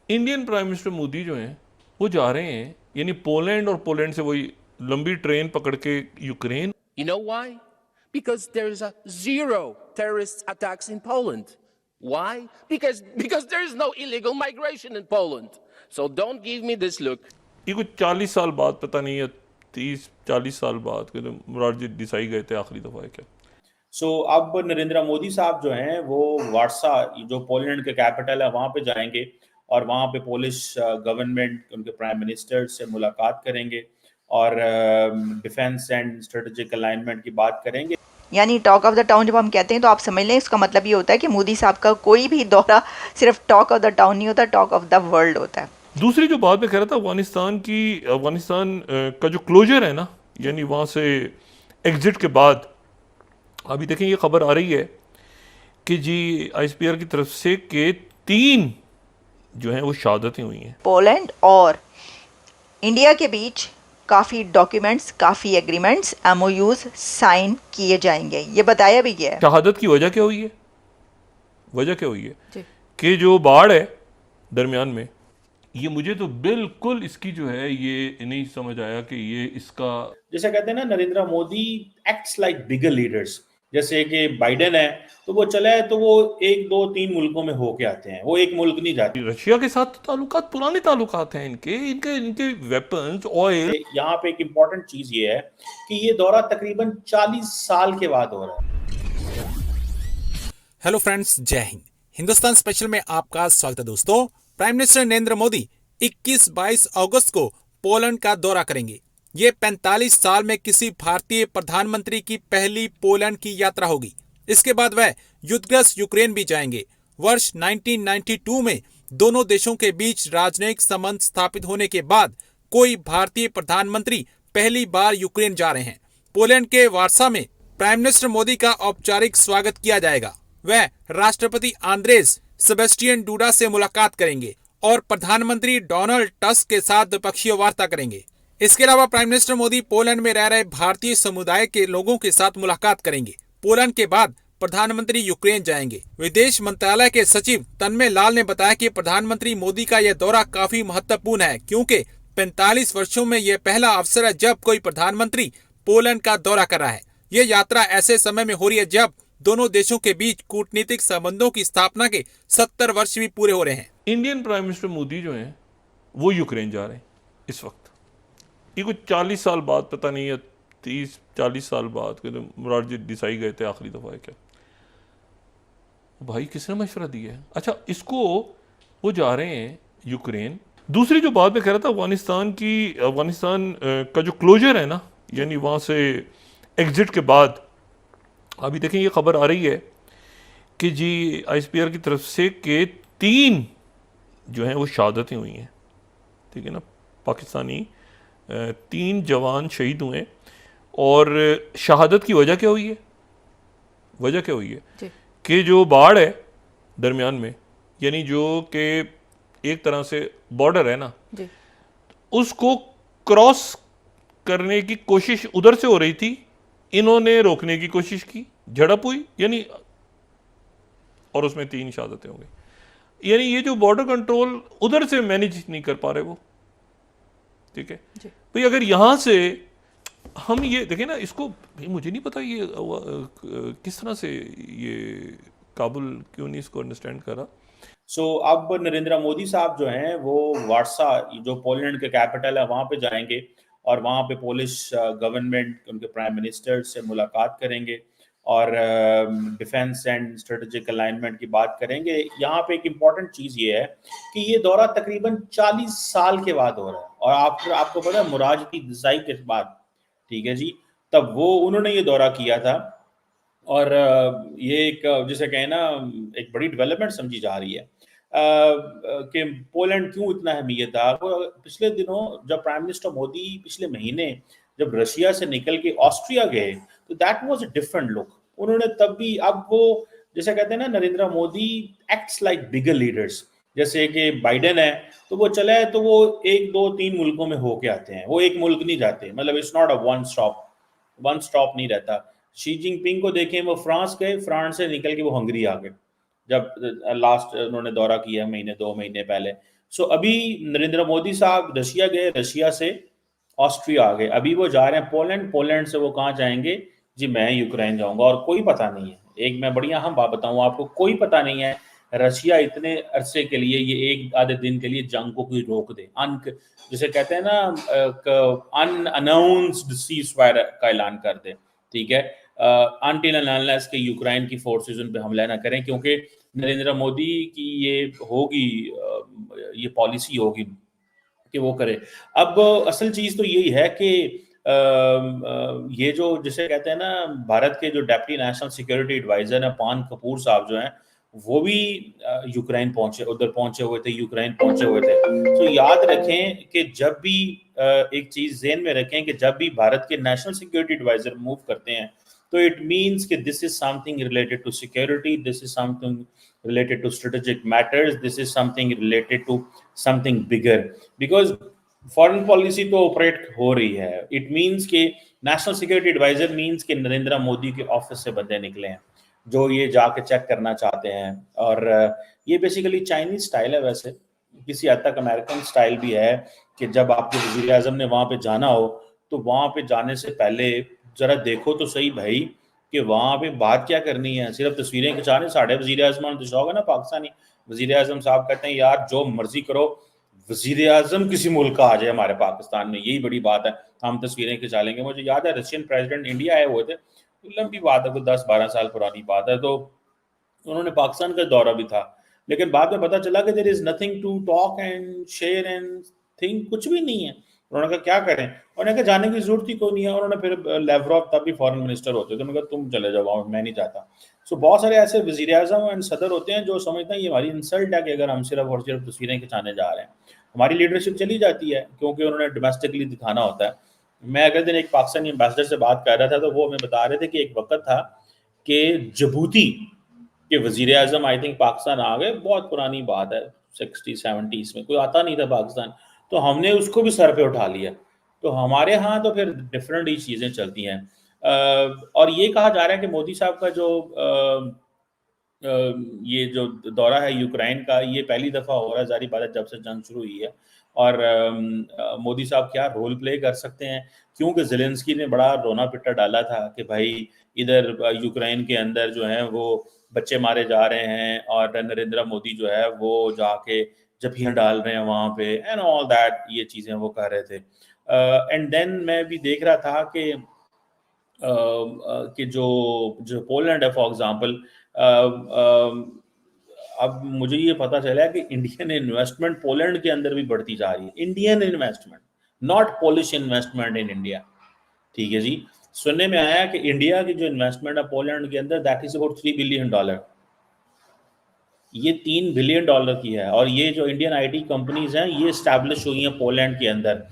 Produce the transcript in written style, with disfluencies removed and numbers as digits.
Indian prime minister Modi जो हैं वो जा रहे हैं यानी पोलैंड, और पोलैंड से वही लंबी ट्रेन पकड़ के Ukraine. You know why? Because there's a zero terrorist attacks in Poland. Why? Because there is no illegal migration in Poland. So don't give me this look. ये कुछ 40 साल बाद, पता नहीं है 30-40 साल बाद के मुरारजी देसाई गए थे आखिरी दफा है क्या। अब नरेंद्र मोदी साहब जो हैं वो वार्सा, जो पोलैंड के कैपिटल है, वहां पे जाएंगे और वहां पे पोलिश गवर्नमेंट, उनके प्राइम मिनिस्टर से मुलाकात करेंगे और डिफेंस एंड स्ट्रेटेजिक अलाइनमेंट की बात करेंगे। यानी टॉक ऑफ द टाउन जब हम कहते हैं तो आप समझ लें इसका मतलब ये होता है कि मोदी साहब का कोई भी दौरा सिर्फ टॉक ऑफ द टाउन नहीं होता, टॉक ऑफ द वर्ल्ड होता है। दूसरी जो बात मैं कह रहा था, अफगानिस्तान का जो क्लोजर है ना, यानी वहाँ से एग्जिट के बाद अभी देखें ये खबर आ रही है कि जी आईएसपीआर की तरफ से के 3 जो हैं वो शहादतें हुई हैं। पोलैंड और इंडिया के बीच काफ़ी डॉक्यूमेंट्स, काफ़ी एग्रीमेंट्स, एमओयूज साइन किए जाएंगे, ये बताया भी गया है। शहादत की वजह क्या हुई है? वजह क्या हुई है कि जो बाढ़ है दरमियान में, ये मुझे तो बिल्कुल इसकी जो है ये नहीं समझ आया कि ये इसका, जैसे कहते हैं ना, Narendra Modi acts like bigger leaders. जैसे कि बाइडेन है तो वो चला है तो वो 1 2 3 मुल्कों में होके आते हैं, वो एक मुल्क नहीं जाते। रशिया के साथ तो ताल्लुकात, पुराने ताल्लुकात हैं इनके वेपन्स, ऑयल। यहाँ पे एक इम्पॉर्टेंट चीज ये है कि ये दौरा तकरीबन 40 साल के बाद हो रहा है। हेलो फ्रेंड्स, जय हिंद। हिंदुस्तान स्पेशल में आपका स्वागत है दोस्तों। प्राइम मिनिस्टर नरेंद्र मोदी 21-22 अगस्त को पोलैंड का दौरा करेंगे। ये 45 साल में किसी भारतीय प्रधानमंत्री की पहली पोलैंड की यात्रा होगी। इसके बाद वह युद्धग्रस्त यूक्रेन भी जाएंगे। वर्ष 1992 में दोनों देशों के बीच राजनयिक संबंध स्थापित होने के बाद कोई भारतीय प्रधानमंत्री पहली बार यूक्रेन जा रहे हैं। पोलैंड के वार्सा में प्राइम मिनिस्टर मोदी का औपचारिक स्वागत किया जाएगा। वह राष्ट्रपति आंद्रेस सेबेस्टियन डूडा से मुलाकात करेंगे और प्रधानमंत्री डोनाल्ड टस्क के साथ द्विपक्षीय वार्ता करेंगे। इसके अलावा प्राइम मिनिस्टर मोदी पोलैंड में रह रहे भारतीय समुदाय के लोगों के साथ मुलाकात करेंगे। पोलैंड के बाद प्रधानमंत्री यूक्रेन जाएंगे। विदेश मंत्रालय के सचिव तन्मय लाल ने बताया कि प्रधानमंत्री मोदी का यह दौरा काफी महत्वपूर्ण है, क्योंकि 45 वर्षों में यह पहला अवसर है जब कोई प्रधानमंत्री पोलैंड का दौरा कर रहा है। यह यात्रा ऐसे समय में हो रही है जब दोनों देशों के बीच कूटनीतिक संबंधों की स्थापना के 70 वर्ष भी पूरे हो रहे हैं। इंडियन प्राइम मिनिस्टर मोदी जो हैं वो यूक्रेन जा रहे हैं इस वक्त। ये कुछ 40 साल बाद, पता नहीं है 30-40 साल बाद के मुरारजी देसाई गए थे आखिरी दफा है क्या। भाई किसने मशवरा दिया है? अच्छा, इसको वो जा रहे हैं यूक्रेन। दूसरी जो बात मैं कह रहा था, अफगानिस्तान का जो क्लोजर है ना, यानी वहाँ से एग्जिट के बाद अभी देखें ये खबर आ रही है कि जी आईएसपीआर की तरफ से के 3 जो हैं वो शहादतें हुई हैं। ठीक है ना, पाकिस्तानी 3 जवान शहीद हुए। और शहादत की वजह क्या हुई है? वजह क्या हुई है कि जो बाढ़ है दरमियान में, यानी जो कि एक तरह से बॉर्डर है ना, उसको क्रॉस करने की कोशिश उधर से हो रही थी, इन्होंने रोकने की कोशिश की, झड़प हुई, यानी और उसमें 3 शहादतें हो गई। यानी ये जो बॉर्डर कंट्रोल उधर से मैनेज नहीं कर पा रहे वो। ठीक है भाई, अगर यहां से हम ये देखें ना, इसको मुझे नहीं पता ये किस तरह से ये काबुल क्यों नहीं इसको अंडरस्टैंड करा। अब नरेंद्र मोदी साहब जो हैं वो वार्सा, जो पोलैंड के कैपिटल है, वहां पे जाएंगे और वहां पे पोलिश गवर्नमेंट, उनके प्राइम मिनिस्टर से मुलाकात करेंगे और डिफेंस एंड स्ट्रेटेजिक अलाइनमेंट की बात करेंगे। यहाँ पे एक इम्पॉर्टेंट चीज ये है कि ये दौरा तकरीबन 40 साल के बाद हो रहा है और आपको पता है मुरारजी देसाई के बाद, ठीक है जी, तब वो उन्होंने ये दौरा किया था। और ये एक, जिसे कहें ना, एक बड़ी डेवलपमेंट समझी जा रही है कि पोलैंड क्यों इतना अहमियत था। पिछले दिनों जब प्राइम मिनिस्टर मोदी पिछले महीने जब रशिया से निकल के ऑस्ट्रिया गए तो that was a different look. उन्होंने तब भी, अब वो जैसे कहते हैं ना, Narendra Modi acts like bigger leaders. जैसे कि बाइडेन है तो वो चला है तो वो 1 2 3 मुल्कों में होके आते हैं, वो एक मुल्क नहीं जाते। मतलब it's not a one stop नहीं रहता। शी जिनपिंग को देखें, वो फ्रांस गए, फ्रांस से निकल के वो हंगरी आ गए। जब लास्ट उन्होंने दौरा किया महीने 2 महीने पहले। सो अभी नरेंद्र मोदी साहब रशिया गए, रशिया से ऑस्ट्रिया आ गए, अभी वो जा रहे हैं पोलैंड, पोलैंड से वो कहाँ जाएंगे जी, मैं यूक्रेन जाऊंगा। और कोई पता नहीं है, एक मैं बढ़िया हम बात बताऊं आपको, कोई पता नहीं है रशिया इतने अरसे के लिए, ये एक आधे दिन के लिए जंग को कोई रोक दे, जिसे कहते हैं ना अनअनाउंस्ड सीज फायर का ऐलान कर दे, ठीक है, अनटिल एंड अनलेस के यूक्रेन की फोर्सेस उन पे हमला ना करें, क्योंकि नरेंद्र मोदी की ये होगी, ये पॉलिसी होगी कि वो करे। अब असल चीज तो यही है कि ये जो जिसे कहते हैं ना, भारत के जो डेप्टी नेशनल सिक्योरिटी एडवाइजर है पान कपूर साहब जो हैं, वो भी यूक्रेन पहुंचे, उधर पहुंचे हुए थे, यूक्रेन पहुंचे हुए थे। तो याद रखें कि जब भी एक चीज ज़हन में रखें कि जब भी भारत के नेशनल सिक्योरिटी एडवाइजर मूव करते हैं, तो इट मीन्स कि this is something related to security, this is something related to strategic matters, this is something related to something bigger, because foreign policy तो ऑपरेट हो रही है। इट मींस कि national security adviser means कि नरेंद्र मोदी के office से बंदे निकले हैं जो ये जाके चेक करना चाहते हैं। और ये बेसिकली चाइनीज स्टाइल है, वैसे किसी हद तक अमेरिकन स्टाइल भी है कि जब आपके वजीर आजम ने वहां पे जाना हो तो वहां पे जाने से पहले जरा देखो तो सही भाई कि वहां पे बात क्या करनी है, सिर्फ तस्वीरें खिंचाने। साढ़े वजीर आजमान तो शौक है ना पाकिस्तानी वजीर आजम साहब कहते हैं यार जो मर्जी करो, वजीर आजम किसी मुल्क का आ जाए हमारे पाकिस्तान में, यही बड़ी बात है, हम तस्वीरें खिंचा लेंगे। मुझे याद है रशियन प्रेसिडेंट इंडिया आए हुए थे, लंबी बात है, कोई 10-12 साल पुरानी बात है, तो उन्होंने पाकिस्तान का दौरा भी था, लेकिन बाद में पता चला कि there is nothing to talk and share and think, कुछ भी नहीं है। उन्होंने कहा क्या करें, उन्होंने कहा जाने की जरूरत ही कोई नहीं है। उन्होंने फिर लेवरॉव तब भी फॉरेन मिनिस्टर होते थे, मैं कहा तुम चले जाओ, मैं नहीं जाता। सो बहुत सारे ऐसे वजीर आजम एंड सदर होते हैं जो समझते हैं ये हमारी इंसल्ट है कि अगर हम सिर्फ और सिर्फ तस्वीरें खिंचाने जा रहे हैं, हमारी लीडरशिप चली जाती है क्योंकि उन्होंने डोमेस्टिकली दिखाना होता है। मैं अगले दिन एक पाकिस्तानी एम्बेसडर से बात कर रहा था, तो वो हमें बता रहे थे कि एक वक्त था कि जिबूती के वजीर आजम आई थिंक पाकिस्तान आ गए, बहुत पुरानी बात है, 60-70s में कोई आता नहीं था पाकिस्तान, तो हमने उसको भी सर पे उठा लिया। तो हमारे यहाँ तो फिर डिफरेंट ही चीज़ें चलती हैं। और ये कहा जा रहा है कि मोदी साहब का जो ये जो दौरा है यूक्रेन का, ये पहली दफ़ा हो रहा है, जारी बात है जब से जंग शुरू हुई है। और मोदी साहब क्या रोल प्ले कर सकते हैं, क्योंकि ज़ेलेंस्की ने बड़ा रोना पिट्टा डाला था कि भाई इधर यूक्रेन के अंदर जो है वो बच्चे मारे जा रहे हैं और नरेंद्र मोदी जो है वो जाके जफियाँ डाल रहे हैं वहाँ पे एंड ऑल दैट, ये चीज़ें वो कह रहे थे। एंड देन मैं भी देख रहा था कि जो पोलैंड है फॉर एग्जांपल, अब मुझे ये पता चला है कि इंडियन इन्वेस्टमेंट पोलैंड के अंदर भी बढ़ती जा रही है। Indian investment, not Polish investment in India, ठीक है जी। सुनने में आया कि इंडिया की जो इन्वेस्टमेंट है पोलैंड के अंदर दैट इज अबाउट $3 बिलियन, ये $3 बिलियन की है। और ये जो इंडियन आईटी कंपनीज हैं ये स्टैब्लिश हुई हैं पोलैंड के अंदर।